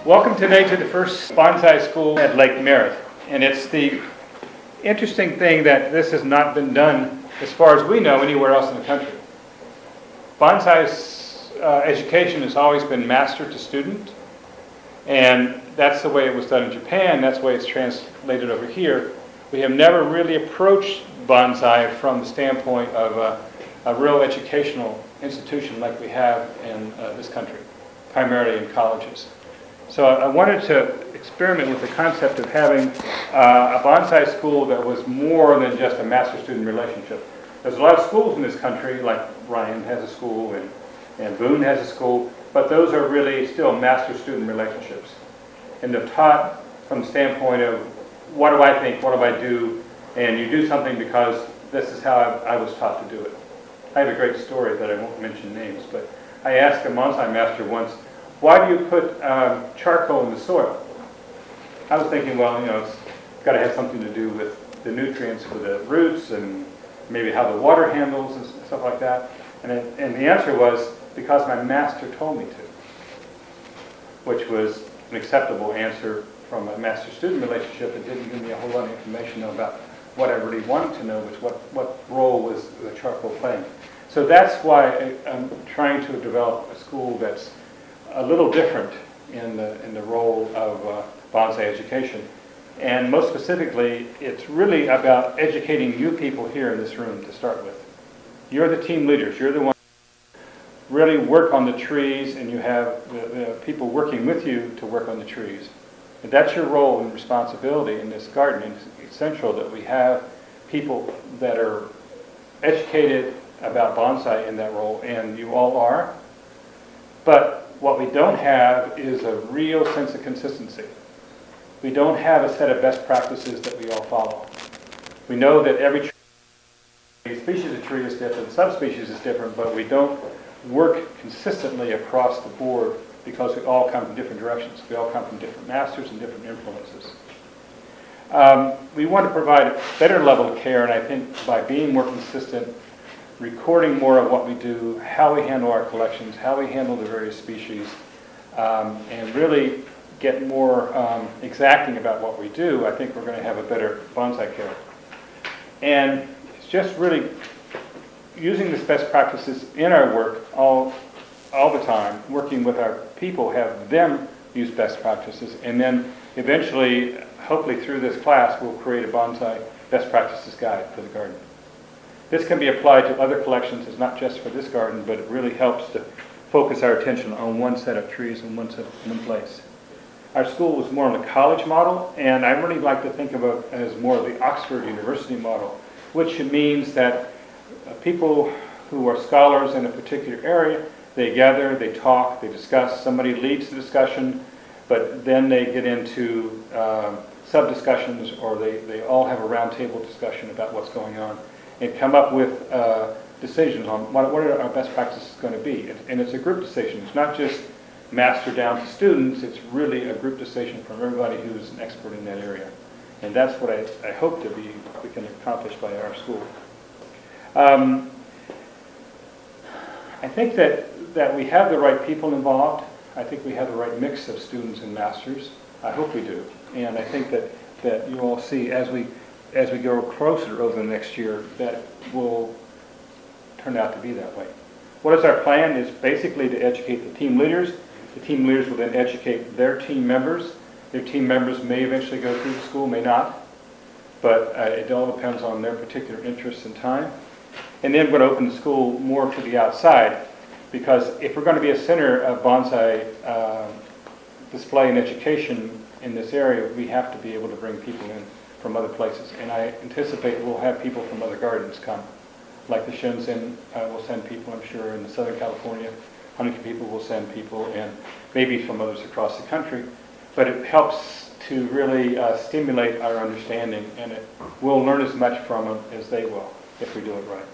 Welcome today to the first Bonsai School at Lake Merritt. And it's the interesting thing that this has not been done, as far as we know, anywhere else in the country. Bonsai's education has always been master to student, and that's the way it was done in Japan, that's the way it's translated over here. We have never really approached bonsai from the standpoint of a real educational institution like we have in this country, primarily in colleges. So I wanted to experiment with the concept of having a bonsai school that was more than just a master-student relationship. There's a lot of schools in this country, like Ryan has a school and Boone has a school, but those are really still master-student relationships. And they're taught from the standpoint of, what do I think, what do I do, and you do something because this is how I was taught to do it. I have a great story that I won't mention names, but I asked a bonsai master once, why do you put charcoal in the soil? I was thinking, well, it's got to have something to do with the nutrients for the roots and maybe how the water handles and stuff like that. And the answer was, because my master told me to, which was an acceptable answer from a master-student relationship. It didn't give me a whole lot of information about what I really wanted to know, was what role was the charcoal playing. So that's why I'm trying to develop a school that's a little different in the role of bonsai education. And most specifically, it's really about educating you people here in this room to start with. You're the team leaders. You're the ones who really work on the trees, and you have the people working with you to work on the trees. And that's your role and responsibility in this garden. It's essential that we have people that are educated about bonsai in that role, and you all are. But what we don't have is a real sense of consistency. We don't have a set of best practices that we all follow. We know that every species of tree is different, subspecies is different, but we don't work consistently across the board because we all come from different directions. We all come from different masters and different influences. We want to provide a better level of care, and I think by being more consistent, recording more of what we do, how we handle our collections, how we handle the various species, and really get more exacting about what we do, I think we're going to have a better bonsai care. And it's just really using this best practices in our work all the time, working with our people, have them use best practices, and then eventually, hopefully through this class, we'll create a bonsai best practices guide for the garden. This can be applied to other collections. It's not just for this garden, but it really helps to focus our attention on one set of trees in one place. Our school was more on the college model, and I really like to think of it as more of the Oxford University model, which means that people who are scholars in a particular area, they gather, they talk, they discuss, somebody leads the discussion, but then they get into sub-discussions, or they all have a roundtable discussion about what's going on, and come up with decisions on what are our best practices going to be. And it's a group decision. It's not just master down to students. It's really a group decision from everybody who's an expert in that area. And that's what I hope we can accomplish by our school. I think that we have the right people involved. I think we have the right mix of students and masters. I hope we do. And I think that you all see as we go closer over the next year, that will turn out to be that way. What is our plan is basically to educate the team leaders. The team leaders will then educate their team members. Their team members may eventually go through the school, may not, but it all depends on their particular interests and time. And then we're going to open the school more to the outside, because if we're going to be a center of bonsai display and education in this area, we have to be able to bring people in from other places. And I anticipate we'll have people from other gardens come. Like the Shenzhen will send people, I'm sure, in the Southern California. Huntington people will send people, and maybe from others across the country. But it helps to really stimulate our understanding, and we'll learn as much from them as they will if we do it right.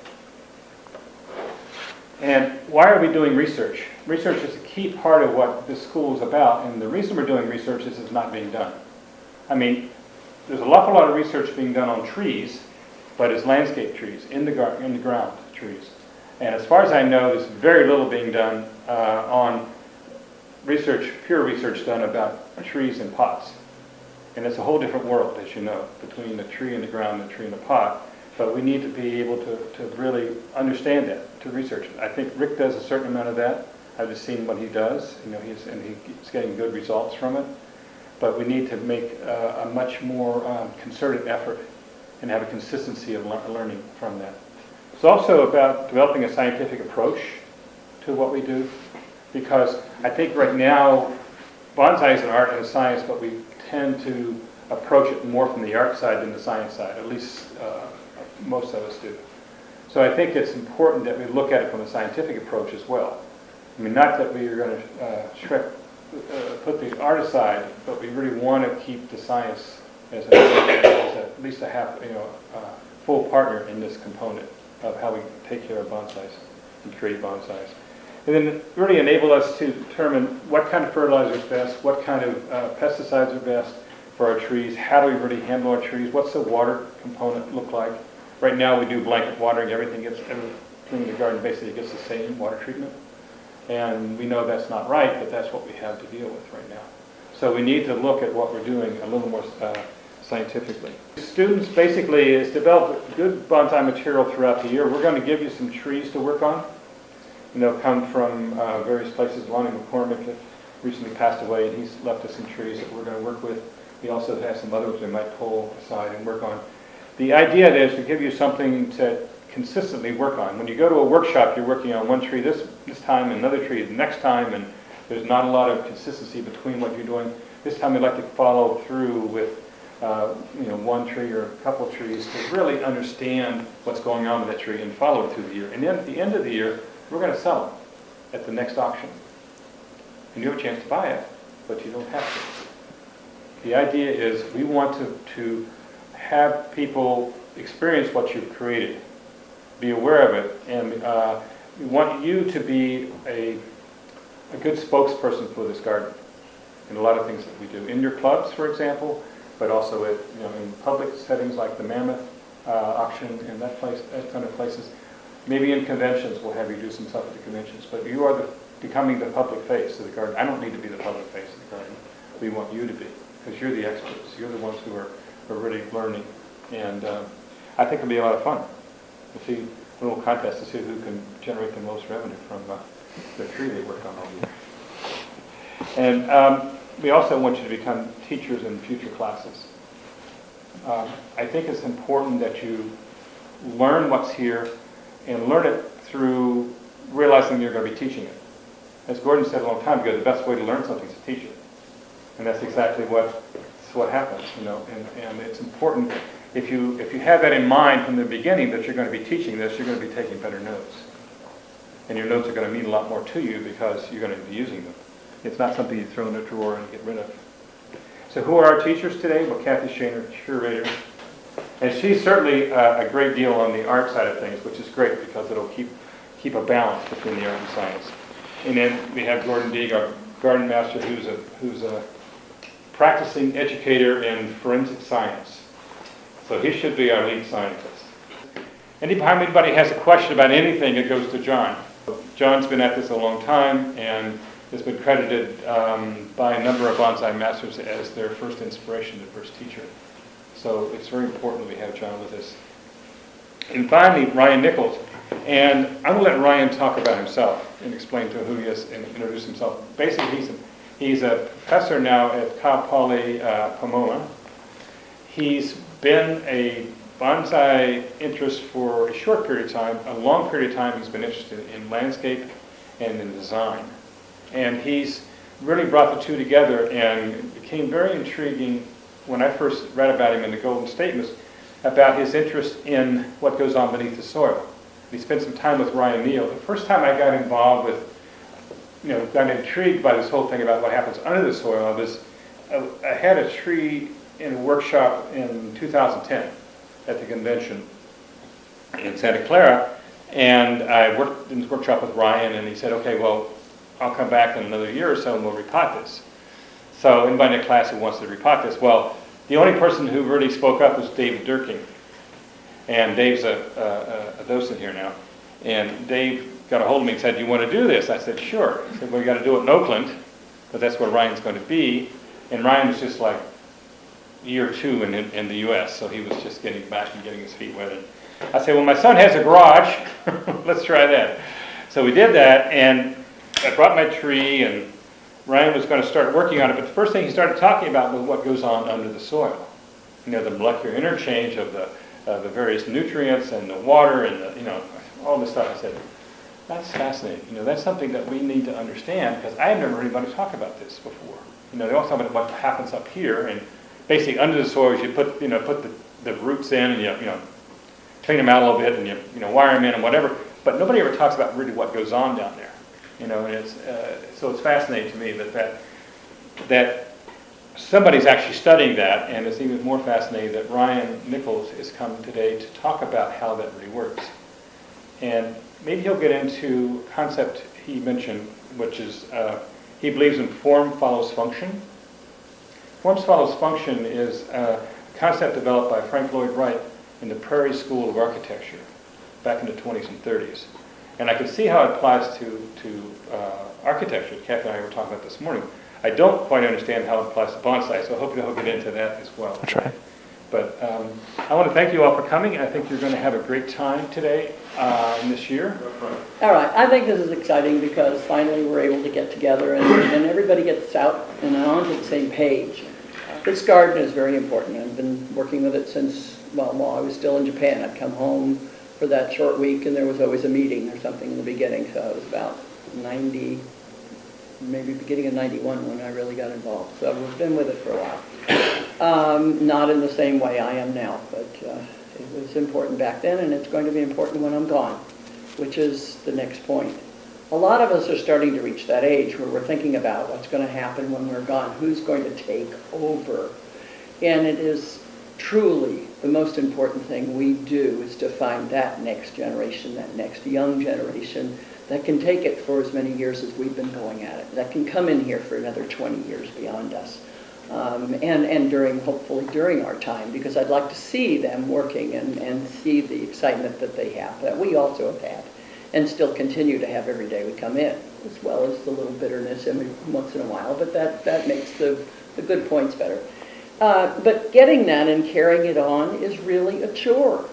And why are we doing research? Research is a key part of what this school is about, and the reason we're doing research is it's not being done. I mean, there's an awful lot of research being done on trees, but it's landscape trees, in the ground trees. And as far as I know, there's very little being done on research, pure research done about trees in pots. And it's a whole different world, as you know, between the tree in the ground and the tree in the pot. But we need to be able to really understand that, to research it. I think Rick does a certain amount of that. I've just seen what he does. You know, he's getting good results from it. But we need to make a much more concerted effort and have a consistency of learning from that. It's also about developing a scientific approach to what we do, because I think right now bonsai is an art and a science, but we tend to approach it more from the art side than the science side, at least most of us do. So I think it's important that we look at it from a scientific approach as well. I mean, not that we are going to put the art aside, but we really want to keep the science as at least a full partner in this component of how we take care of bonsais and create bonsais. And then really enable us to determine what kind of fertilizer is best, what kind of pesticides are best for our trees, how do we really handle our trees, what's the water component look like. Right now we do blanket watering, everything in the garden basically gets the same water treatment. And we know that's not right, but that's what we have to deal with right now. So we need to look at what we're doing a little more scientifically. Students basically is develop good bonsai material throughout the year. We're going to give you some trees to work on. And they'll come from various places. Lonnie McCormick recently passed away, and he's left us some trees that we're going to work with. We also have some others we might pull aside and work on. The idea is to give you something to consistently work on. When you go to a workshop, you're working on one tree this time, and another tree the next time, and there's not a lot of consistency between what you're doing. This time we'd like to follow through with one tree or a couple of trees to really understand what's going on with that tree and follow it through the year. And then at the end of the year, we're going to sell them at the next auction. And you have a chance to buy it, but you don't have to. The idea is we want to have people experience what you've created, be aware of it, and we want you to be a good spokesperson for this garden in a lot of things that we do. In your clubs, for example, but also in public settings like the Mammoth auction and that kind of places. Maybe in conventions we'll have you do some stuff at the conventions, but you are becoming the public face of the garden. I don't need to be the public face of the garden. We want you to be, because you're the experts. You're the ones who are really learning. And I think it'll be a lot of fun. We'll see a little contest to see who can generate the most revenue from the tree they worked on all year. And we also want you to become teachers in future classes. I think it's important that you learn what's here and learn it through realizing you're going to be teaching it. As Gordon said a long time ago, the best way to learn something is to teach it. And that's exactly what happens, and it's important if you have that in mind from the beginning that you're going to be teaching this, you're going to be taking better notes. And your notes are going to mean a lot more to you because you're going to be using them. It's not something you throw in a drawer and get rid of. So who are our teachers today? Well, Kathy Shaner, curator. And she's certainly a great deal on the art side of things, which is great because it'll keep a balance between the art and science. And then we have Gordon Deeg, our garden master, who's a practicing educator in forensic science. So he should be our lead scientist. Anytime anybody has a question about anything, it goes to John. John's been at this a long time and has been credited by a number of bonsai masters as their first inspiration, their first teacher. So it's very important that we have John with us. And finally, Ryan Nichols. And I'm going to let Ryan talk about himself and explain to who he is and introduce himself. Basically, he's a professor now at Cal Poly Pomona. He's been a bonsai interest for a short period of time. A long period of time he's been interested in landscape and in design. And he's really brought the two together and became very intriguing when I first read about him in the Golden Statements about his interest in what goes on beneath the soil. He spent some time with Ryan Neal. The first time I got involved with, got intrigued by this whole thing about what happens under the soil, I had a tree in a workshop in 2010 at the convention in Santa Clara, and I worked in this workshop with Ryan, and he said, okay, well, I'll come back in another year or so and we'll repot this. So anybody in the class who wants to repot this? Well, the only person who really spoke up was David Durking. And Dave's a docent here now. And Dave got a hold of me and said, do you want to do this? I said, sure. He said, well, you got to do it in Oakland, but that's where Ryan's going to be. And Ryan was just like year 2 in the U.S., so he was just getting back and getting his feet wet. And I said, well, my son has a garage. Let's try that. So we did that, and I brought my tree, and Ryan was going to start working on it, but the first thing he started talking about was what goes on under the soil. You know, the molecular interchange of the various nutrients and the water and the, you know, all this stuff. I said, that's fascinating. You know, that's something that we need to understand, because I've never heard anybody talk about this before. You know, they always talk about what happens up here, and basically under the soil, you put the roots in, and you know, clean them out a little bit, and you know, wire them in and whatever. But nobody ever talks about really what goes on down there. You know, and it's so it's fascinating to me that somebody's actually studying that, and it's even more fascinating that Ryan Nichols is coming today to talk about how that really works. And maybe he'll get into a concept he mentioned, which is he believes in form follows function. Form follows function is a concept developed by Frank Lloyd Wright in the Prairie School of Architecture back in the 20s and 30s. And I can see how it applies to architecture. Kathy and I were talking about this morning. I don't quite understand how it applies to bonsai, so I hope he'll get into that as well. That's right. But I want to thank you all for coming. I think you're going to have a great time today and this year. All right. I think this is exciting because finally we're able to get together and everybody gets out and onto the same page. This garden is very important. I've been working with it since, well, while I was still in Japan. I'd come home for that short week, and there was always a meeting or something in the beginning. So it was about 90, maybe beginning of 91 when I really got involved. So I've been with it for a while. Not in the same way I am now, but it was important back then, and it's going to be important when I'm gone, which is the next point. A lot of us are starting to reach that age where we're thinking about what's going to happen when we're gone, who's going to take over. And it is truly the most important thing we do is to find that next generation, that next young generation that can take it for as many years as we've been going at it, that can come in here for another 20 years beyond us. And hopefully during our time, because I'd like to see them working and see the excitement that they have, that we also have had, and still continue to have every day we come in, as well as the little bitterness once in a while, but that makes the good points better. But getting that and carrying it on is really a chore.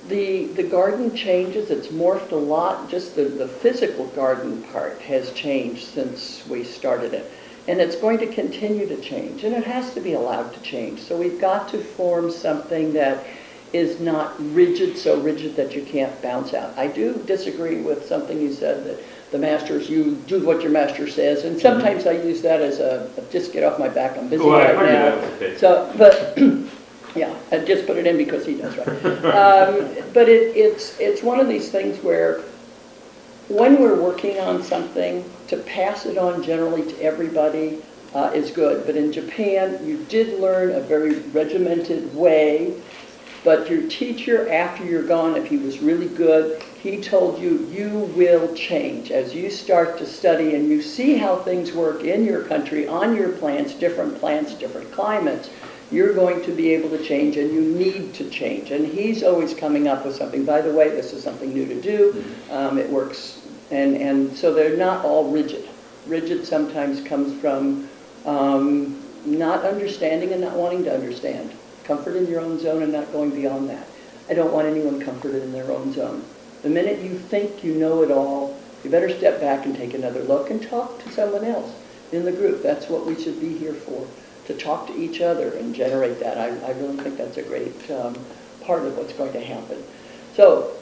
The garden changes, it's morphed a lot, just the physical garden part has changed since we started it. And it's going to continue to change, and it has to be allowed to change. So we've got to form something that is not rigid, so rigid that you can't bounce out. I do disagree with something you said, that the masters, you do what your master says, and sometimes I use that as a just get off my back, I'm busy right now. Okay. So, but yeah, I just put it in because he does, right? But it's one of these things where when we're working on something, to pass it on generally to everybody is good. But in Japan, you did learn a very regimented way, but your teacher, after you're gone, if he was really good, he told you, you will change. As you start to study and you see how things work in your country, on your plants, different climates, you're going to be able to change, and you need to change. And he's always coming up with something. By the way, this is something new to do. It works. And so they're not all rigid. Rigid sometimes comes from not understanding and not wanting to understand. Comfort in your own zone and not going beyond that. I don't want anyone comforted in their own zone. The minute you think you know it all, you better step back and take another look and talk to someone else in the group. That's what we should be here for, to talk to each other and generate that. I really think that's a great part of what's going to happen. So,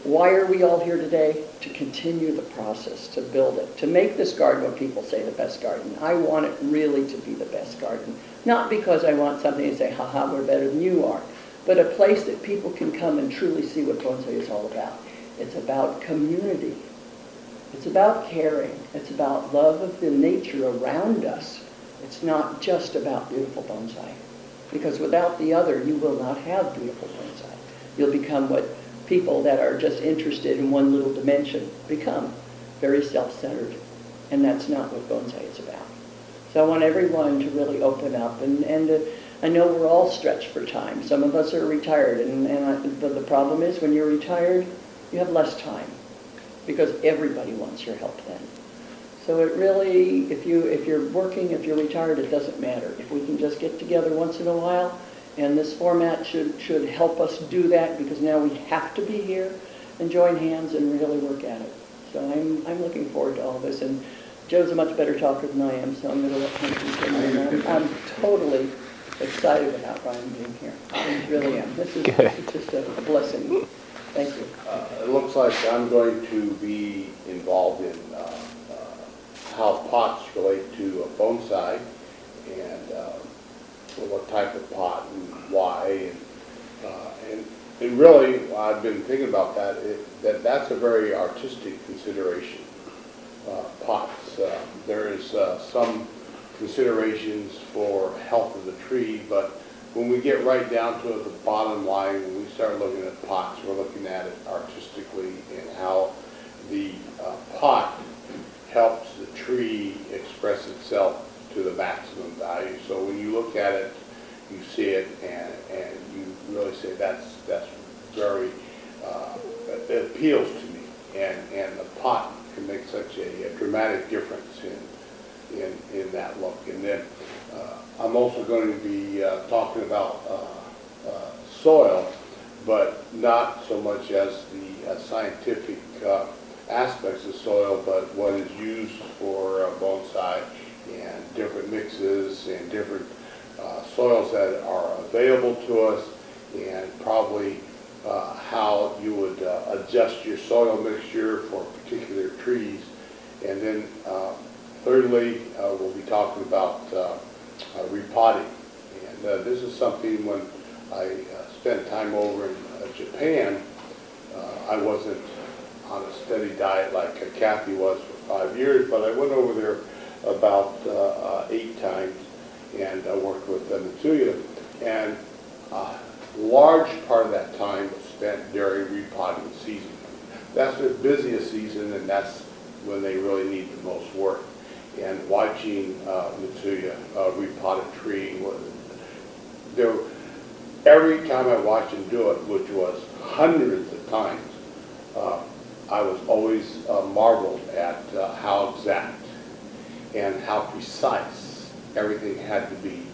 why are we all here today? To continue the process, to build it, to make this garden what people say the best garden. I want it really to be the best garden. Not because I want something to say, haha, we're better than you are, but a place that people can come and truly see what bonsai is all about. It's about community. It's about caring. It's about love of the nature around us. It's not just about beautiful bonsai. Because without the other, you will not have beautiful bonsai. You'll become what people that are just interested in one little dimension become, very self-centered. And that's not what bonsai is about. So I want everyone to really open up. And I know we're all stretched for time. Some of us are retired. But the problem is when you're retired, you have less time. Because everybody wants your help then. So it really, if you're working, if you're retired, it doesn't matter. If we can just get together once in a while, and this format should help us do that, because now we have to be here and join hands and really work at it. So I'm looking forward to all this, and Joe's a much better talker than I am, so I'm going to let him continue. I'm totally excited about Brian being here. I really am. This is just a blessing. Thank you. It looks like I'm going to be involved in how pots relate to a bonsai, and what type of pot and why, and really I've been thinking about that's a very artistic consideration. Pots. There is some considerations for health of the tree, but when we get right down to the bottom line, when we start looking at pots, we're looking at it artistically and how the pot helps the tree express itself to the maximum value. So when you look at it, you see it, and you really say that's very, it appeals to me, and the pot can make such a dramatic difference in that look. And then I'm also going to be talking about soil, but not so much as the scientific aspects of soil, but what is used for bonsai, and different mixes and different soils that are available to us, and probably how you would adjust your soil mixture for particular trees. And then thirdly, we'll be talking about repotting. And this is something when I spent time over in Japan, I wasn't on a steady diet like Kathy was for 5 years, but I went over there about 8 times and worked with Mitsuya, and a large part of that time was spent during repotting season. That's their busiest season, and that's when they really need the most work. And watching Mitsuya repot a tree, every time I watched him do it, which was hundreds of times, I was always marveled at how exact and how precise everything had to be,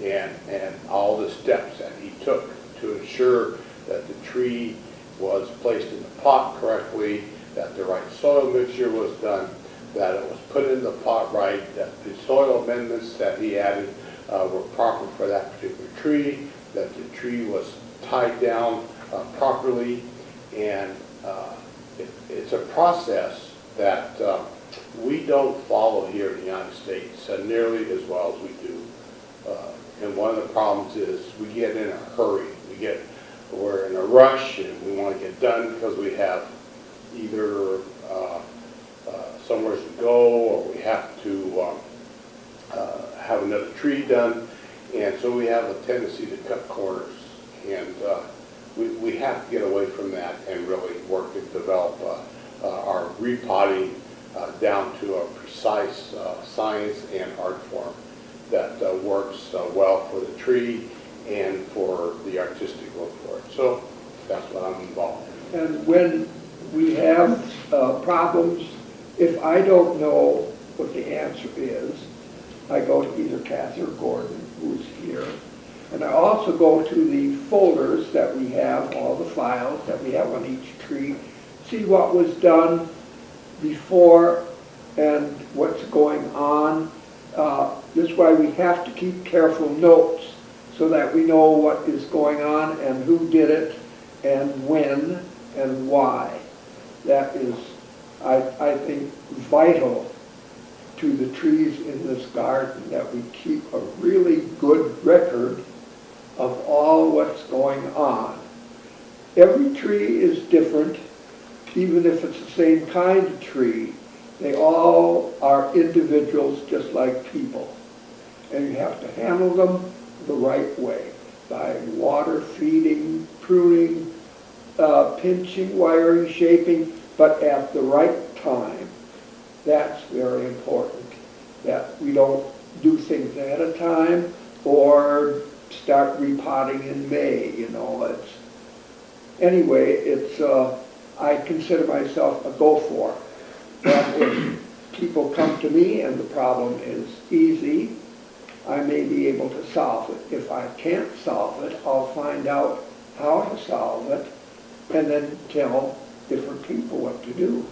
and all the steps that he took to ensure that the tree was placed in the pot correctly, that the right soil mixture was done, that it was put in the pot right, that the soil amendments that he added were proper for that particular tree, that the tree was tied down properly, and it's a process that we don't follow here in the United States nearly as well as we do. And one of the problems is we get in a hurry. We're in a rush, and we want to get done because we have either somewhere to go, or we have to have another tree done, and so we have a tendency to cut corners. And we have to get away from that and really work and develop our repotting down to a precise science and art form that works well for the tree and for the artistic look for it. So that's what I'm involved in. And when we have problems, if I don't know what the answer is, I go to either Kathy or Gordon, who's here, and I also go to the folders that we have, all the files that we have on each tree, see what was done before and what's going on. This is why we have to keep careful notes so that we know what is going on and who did it and when and why. That is, I think, vital to the trees in this garden, that we keep a really good record of all what's going on. Every tree is different, even if it's the same kind of tree. They all are individuals just like people. And you have to handle them the right way, by water, feeding, pruning, pinching, wiring, shaping, but at the right time. That's very important, that we don't do things at a time or start repotting in May, you know. Anyway, I consider myself a go-for. And if people come to me and the problem is easy, I may be able to solve it. If I can't solve it, I'll find out how to solve it and then tell different people what to do.